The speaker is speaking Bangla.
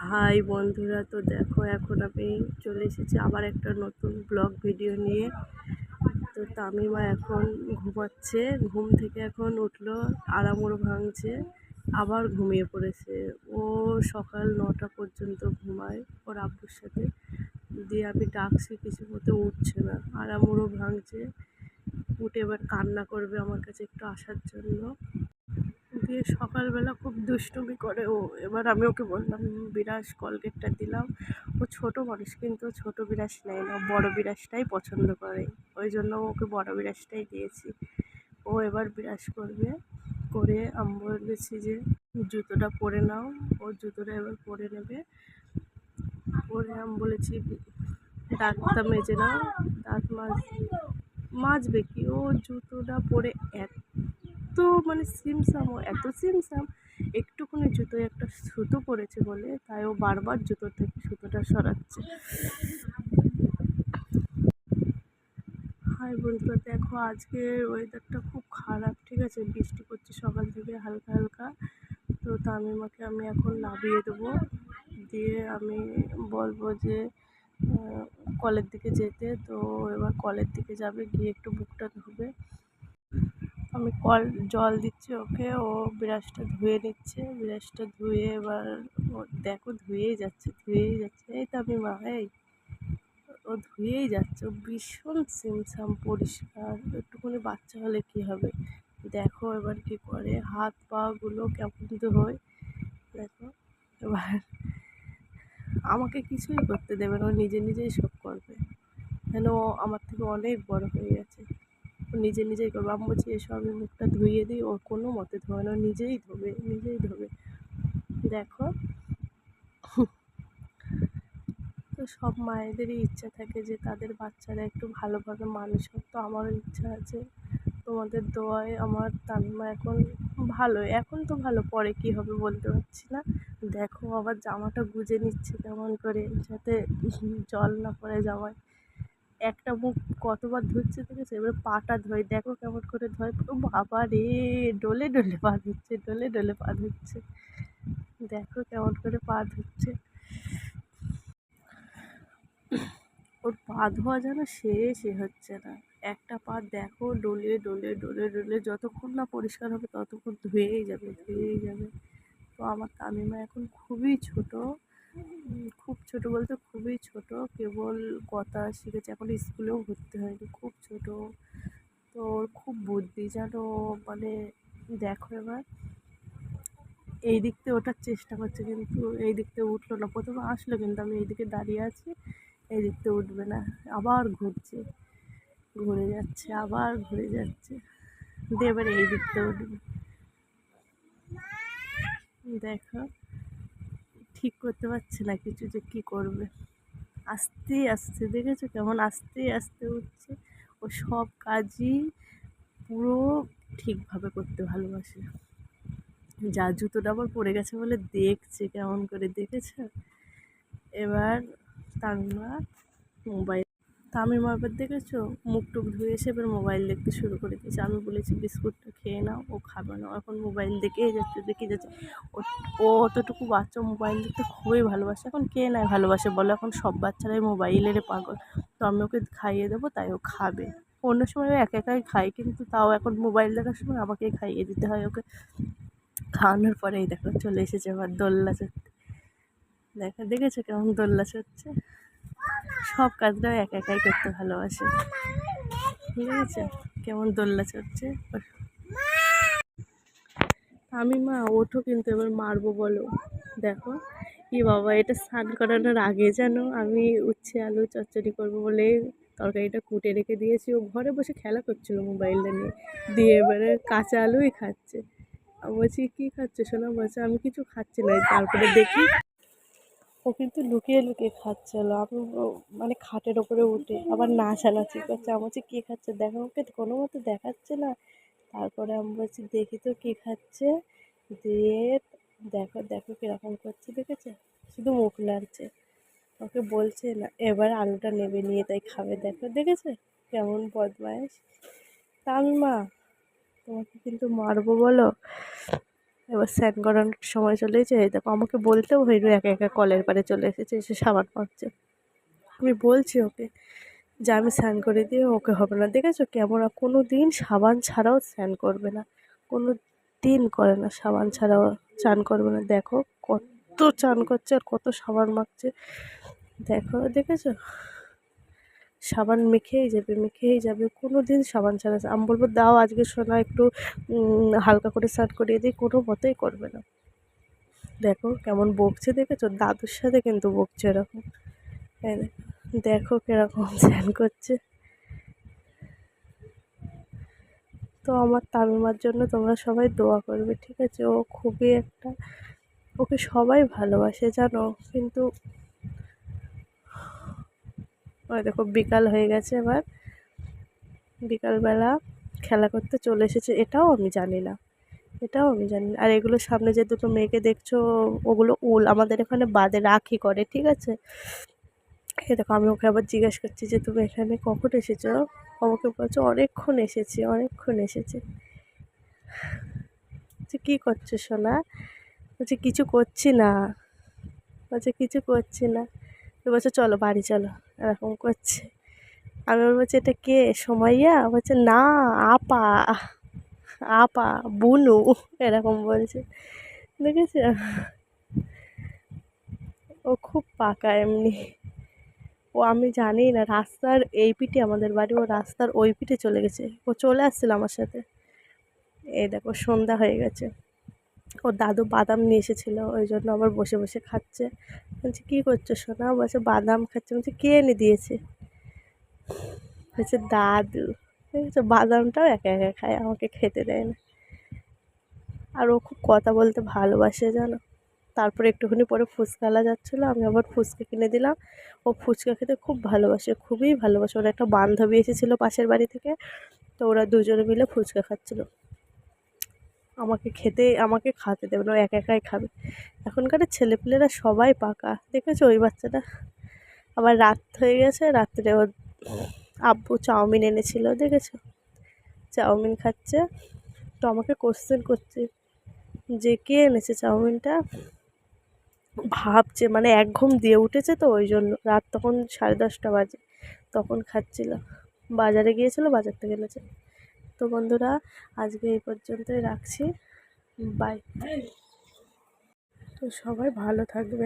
হাই বন্ধুরা, তো দেখো এখন আমি চলে এসেছি আবার একটা নতুন ব্লগ ভিডিও নিয়ে। তো তামিমা এখন ঘুমাচ্ছে, ঘুম থেকে এখন উঠলো, আড়ামোড় ভাঙছে, আবার ঘুমিয়ে পড়েছে। ও সকাল 9টা পর্যন্ত ঘুমায় ওর আব্বুর সাথে। দিয়ে আমি ডাকছি কিছু মতো উঠছে না, আড়ামোড় ভাঙছে, উঠে এবার কান্না করবে আমার কাছে একটু আসার জন্য। দিয়ে সকালবেলা খুব দুষ্টুমি করে ও। এবার আমি ওকে বললাম বিরাস কলগেটটা দিলাম। ও ছোটো মানুষ কিন্তু ছোটো বিরাস নেয় না, বড় বিরাসটাই পছন্দ করে, ওই জন্য ওকে বড় বিরাসটাই দিয়েছি। ও এবার বিরাস করবে, করে আমি বলেছি যে জুতোটা পরে নাও। ও জুতোটা এবার পরে নেবে, পরে আমি বলেছি দাঁতটা মেজে নাও, দাঁত মাজবে কি, ও জুতোটা পরে এত মানে সিমসাম, ও এত সিমসাম, একটুখানি জুতোয় একটা সুতো পড়েছে বলে তাই ও বারবার জুতোর থেকে সুতোটা সরাচ্ছে। হাই বন্ধুরা, দেখো আজকের ওয়েদারটা খুব খারাপ, ঠিক আছে, বৃষ্টি পড়ছে সকাল থেকে হালকা হালকা। তো তামিমাকে আমি এখন নামিয়ে দেবো, দিয়ে আমি বলবো যে কলের দিকে যেতে। তো এবার কলের দিকে যাবে, গিয়ে একটু বুকটা ধুবে। আমি জল দিচ্ছি ওকে, ও ব্রাশটা ধুয়ে নিচ্ছে, ব্রাশটা ধুয়ে এবার ও দেখো ধুয়েই যাচ্ছে ধুয়েই যাচ্ছে, এই তামিমা এই, ও ধুয়েই যাচ্ছে, ও ভীষণ সিমসাম পরিষ্কার। একটুখানি বাচ্চা হলে কী হবে, দেখো এবার কি করে, হাত পাগুলো কেমন হয় দেখো। এবার আমাকে কিছুই করতে দেবে না, ও নিজে নিজেই সব করবে, কেন ও আমার থেকে অনেক বড় হয়ে গেছে। ও নিজে নিজেই করবে। আমি বলছি এসব আমি মুখটা ধুইয়ে দিই, ও কোনো মতে ধোবে না, নিজেই ধোবে নিজেই ধোবে। দেখো, তো সব মায়েদেরই ইচ্ছা থাকে যে তাদের বাচ্চারা একটু ভালোভাবে মানুষ হোক। তো আমারও ইচ্ছা আছে, তোমাদের দোয়ায় আমার তামিমা এখন ভালো, এখন তো ভালো, পরে কী হবে বলতে পারছি না। দেখো আবার জামাটা গুজে নিচ্ছে কেমন করে, যাতে জল না পড়ে জামায়। একটা মুখ কতবার ধুচ্ছে দেখেছো, এবার পাটা ধোয়, দেখো কেমন করে ধোয়। ও বাবা রে, ডলে ডলে পা ধুচ্ছে, ডলে ডলে পা ধুচ্ছে, দেখো কেমন করে পা ধুচ্ছে। ওর পা ধোয়া যেন শেষই হচ্ছে না, একটা পা দেখো ডলে ডলে ডলে ডলে, যতক্ষণ না পরিষ্কার হবে ততক্ষণ ধুয়েই যাবে ধুয়েই যাবে। তো আমার তামিমা এখন খুবই ছোট, খুব ছোট বলতে খুবই ছোট, কেবল কথা শিখেছে, এখন স্কুলেও ভর্তি হয়নি, খুব ছোট। তো ওর খুব বুদ্ধি জানো, মানে দেখো এবার এই দিক থেকে ওঠার চেষ্টা করছে, কিন্তু এই দিক থেকে উঠলো না। প্রথমে আসলো, কিন্তু আমি এইদিকে দাঁড়িয়ে আছি, এই দিক থেকে উঠবে না, আবার ঘুরছে, ঘুরে যাচ্ছে, আবার ঘুরে যাচ্ছে, দিয়ে এবার এই দিক থেকে উঠবে। দেখো ঠিক করতে পারছে না কিছু, যে কী করবে। আস্তে আস্তে দেখেছো কেমন আস্তে আস্তে উঠছে। ও সব কাজই পুরো ঠিকভাবে করতে ভালোবাসে। যা জুতোটা আবার পড়ে গেছে বলে দেখছে কেমন করে, দেখেছো। এবার তামিমা মোবাইল, তামিমা এবার দেখেছো মুখ টুক ধুয়ে এসে এবার মোবাইল দেখতে শুরু করে দিয়েছে। আমি বলেছি বিস্কুটটা খেয়ে নাও, ও খাবে না, এখন মোবাইল দেখেই যাচ্ছে দেখে যাচ্ছে। ও ও অতটুকু বাচ্চা মোবাইল দেখতে খুবই ভালোবাসে। এখন কে নয় ভালোবাসে বলো, এখন সব বাচ্চারাই মোবাইলের পাগল। তো আমি ওকে খাইয়ে দেবো, তাই ও খাবে। অন্য সময় ও একা একাই খায়, কিন্তু তাও এখন মোবাইল দেখার সময় আমাকেই খাইয়ে দিতে হয় ওকে। খাওয়ানোর পরেই দেখো চলে এসেছে আবার দোলনা চড়তে। দেখো দেখেছো কেমন দোলনা চড়ছে, সব কাজটাও একা একাই করতে ভালোবাসে, ঠিক আছে, কেমন দোলনা চড়ছে। আমি মা ওঠো, কিন্তু এবার মারবো বলো। দেখো কি বাবা, এটা স্নান করানোর আগে যেন আমি উচ্ছে আলু চচ্চড়ি করবো বলে তরকারিটা কুটে রেখে দিয়েছি, ও ঘরে বসে খেলা করছিলো মোবাইলটা নিয়ে, দিয়ে এবারে কাঁচা আলুই খাচ্ছে। আমি বলছি কী খাচ্ছে শোনা, বলছে আমি কিছু খাচ্ছি না। তারপরে দেখি ও কিন্তু লুকিয়ে লুকিয়ে খাচ্ছিল। আমি মানে খাটের ওপরে উঠে আবার নাচানাচি করছে। আমি বলছি কী খাচ্ছে দেখো, ওকে কোনো মতো দেখাচ্ছে না। তারপরে আমি বলছি দেখি তো কী খাচ্ছে, দিয়ে দেখো দেখো কীরকম করছে, দেখেছে, শুধু মুখ নাড়ছে, ওকে বলছে না এবার আলুটা নেবে নিয়ে তাই খাবে। দেখো দেখেছে কেমন বদমাইশ। তামিমা তোমাকে কিন্তু মারবো বলো। এবার স্নান করানোর সময় চলে এসেছে। এই দেখো আমাকে বলতেও হয়নি, একা একা কলের পাড়ে চলে এসেছে, এসে সাবান মাখছে। আমি বলছি ওকে যে আমি স্নান করে দিয়ে, ওকে হবে না। দেখেছো কেমন কোনো দিন সাবান ছাড়াও স্নান করবে না, কোনো দিন করে না সাবান ছাড়াও চান করবে না। দেখো কত চান করছে আর কত সাবান মাখছে, দেখো দেখেছো, সাবান মেখেই যাবে মেখেই যাবে, কোনো দিন সাবান ছাড়া। আমি বলবো দাও আজকে সোনা একটু হালকা করে স্নান করিয়ে দিই, কোনো মতেই করবে না। দেখো কেমন বকছে, দেখেছো দাদুর সাথে কিন্তু বকছে এরকম। এই দেখো কিরকম স্নান করছে। তো আমার তামিমার জন্য তোমরা সবাই দোয়া করবে, ঠিক আছে? ও খুবই একটা, ওকে সবাই ভালোবাসে জানো, কিন্তু ওই দেখো বিকাল হয়ে গেছে, এবার বিকালবেলা খেলা করতে চলে এসেছে। এটাও আমি জানি না, এটাও আমি জানি না। আর এগুলো সামনে যে দুটো মেয়েকে দেখছো, ওগুলো উল আমাদের এখানে বাদে রাখি করে, ঠিক আছে? এই দেখো আমি ওকে আবার জিজ্ঞেস করছি যে তুমি এখানে কখন এসেছো? আমাকে বলছো অনেকক্ষণ এসেছি, অনেকক্ষণ এসেছি। বলছে কী করছো সোনা? বলছে কিছু করছি না, বলছে কিছু করছি না। তো বলছে চলো বাড়ি চলো, এরকম করছে। আমি ওর বলছি এটা কে সোমাইয়া? বলছে না, আপা, আপা, বুনু, এরকম বলছে। দেখেছো, ও খুব পাকা এমনি। ও আমি জানি না, রাস্তার এই পিঠে আমাদের বাড়ি, ও রাস্তার ওই পিঠে চলে গেছে। ও চলে আসছিল আমার সাথে। এই দেখো সন্ধ্যা হয়ে গেছে, ওর দাদু বাদাম নিয়ে এসেছিলো, ওই জন্য আবার বসে বসে খাচ্ছে। বলছি কী করছো সোনা? বলছে বাদাম খাচ্ছে। বলছে কে এনে দিয়েছে? বলছে দাদু। ঠিক আছে, বাদামটাও একা একা খায়, আমাকে খেতে দেয় না। আর ও খুব কথা বলতে ভালোবাসে জানো। তারপরে একটুখানি পরে ফুচকাওয়ালা যাচ্ছিলো, আমি আবার ফুচকা কিনে দিলাম। ও ফুচকা খেতে খুব ভালোবাসে, খুবই ভালোবাসে। ওর একটা বান্ধবী এসেছিলো পাশের বাড়ি থেকে, তো ওরা দুজনে মিলে ফুচকা খাচ্ছিলো। আমাকে খাতে দেবে না, ও একা একাই খাবে। এখনকার ছেলেপিলেরা সবাই পাকা, দেখেছো ওই বাচ্চাটা। আবার রাত হয়ে গেছে, রাত্রে ওর আব্বু চাউমিন এনেছিল, দেখেছো চাউমিন খাচ্ছে। তো আমাকে কোশ্চেন করছে যে কে এনেছে চাউমিনটা। ভাবছে মানে এক ঘুম দিয়ে উঠেছে, তো ওই জন্য। রাত তখন 10:30 বাজে, তখন খাচ্ছিল। বাজারে গিয়েছিল, বাজার থেকে এনেছে। তো বন্ধুরা আজকে এই পর্যন্তই রাখছি, বাই। তো সবাই ভালো থাকবে।